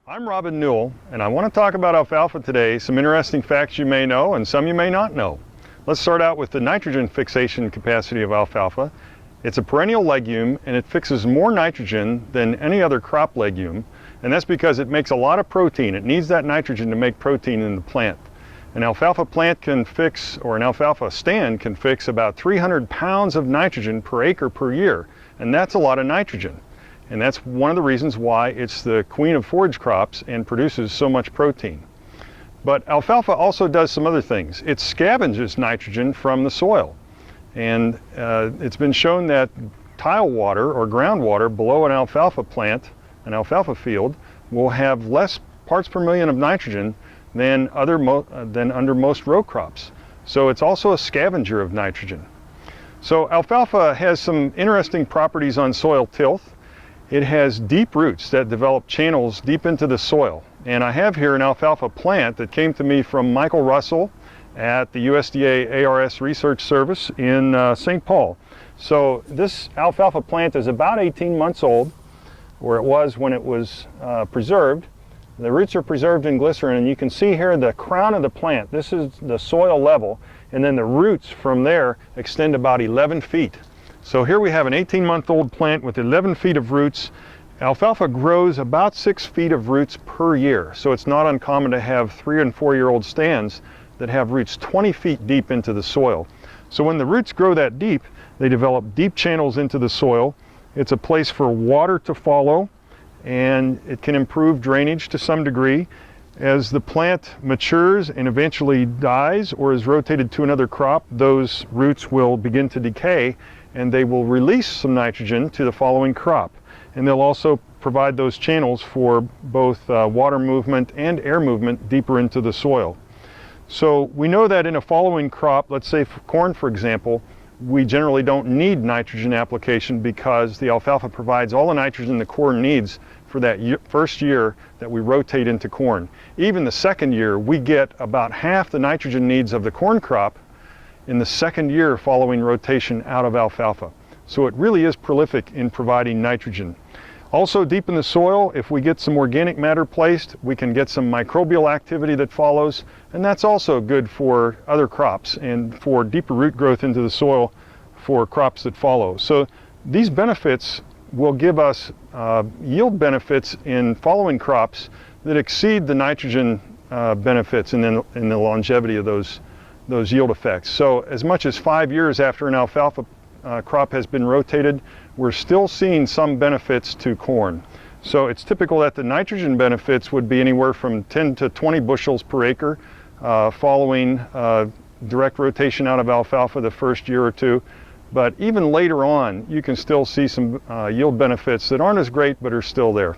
I'm Robin Newell, and I want to talk about alfalfa today, some interesting facts you may know and some you may not know. Let's start out with the nitrogen fixation capacity of alfalfa. It's a perennial legume and it fixes more nitrogen than any other crop legume, and that's because it makes a lot of protein. It needs that nitrogen to make protein in the plant. An alfalfa plant can fix, or an alfalfa stand can fix about 300 pounds of nitrogen per acre per year, and that's a lot of nitrogen. And that's one of the reasons why it's the queen of forage crops and produces so much protein. But alfalfa also does some other things. It scavenges nitrogen from the soil. And it's been shown that tile water or groundwater below an alfalfa plant, an alfalfa field, will have less parts per million of nitrogen than under most row crops. So it's also a scavenger of nitrogen. So alfalfa has some interesting properties on soil tilth. It has deep roots that develop channels deep into the soil. And I have here an alfalfa plant that came to me from Michael Russell at the USDA ARS Research Service in St. Paul. So this alfalfa plant is about 18 months old, or it was when it was preserved. The roots are preserved in glycerin, and you can see here the crown of the plant. This is the soil level, and then the roots from there extend about 11 feet. So here we have an 18-month-old plant with 11 feet of roots. Alfalfa grows about 6 feet of roots per year, so it's not uncommon to have 3- and 4-year-old stands that have roots 20 feet deep into the soil. So when the roots grow that deep, they develop deep channels into the soil. It's a place for water to follow, and it can improve drainage to some degree. As the plant matures and eventually dies or is rotated to another crop, those roots will begin to decay, and they will release some nitrogen to the following crop. And they'll also provide those channels for both water movement and air movement deeper into the soil. So we know that in a following crop, let's say for corn for example, we generally don't need nitrogen application because the alfalfa provides all the nitrogen the corn needs for that first year that we rotate into corn. Even the second year, we get about half the nitrogen needs of the corn crop in the second year following rotation out of alfalfa. So it really is prolific in providing nitrogen. Also deep in the soil, if we get some organic matter placed, we can get some microbial activity that follows, and that's also good for other crops and for deeper root growth into the soil for crops that follow. So these benefits will give us yield benefits in following crops that exceed the nitrogen benefits in the longevity of those yield effects. So as much as 5 years after an alfalfa crop has been rotated, we're still seeing some benefits to corn. So it's typical that the nitrogen benefits would be anywhere from 10 to 20 bushels per acre following direct rotation out of alfalfa the first year or two. But even later on, you can still see some yield benefits that aren't as great but are still there.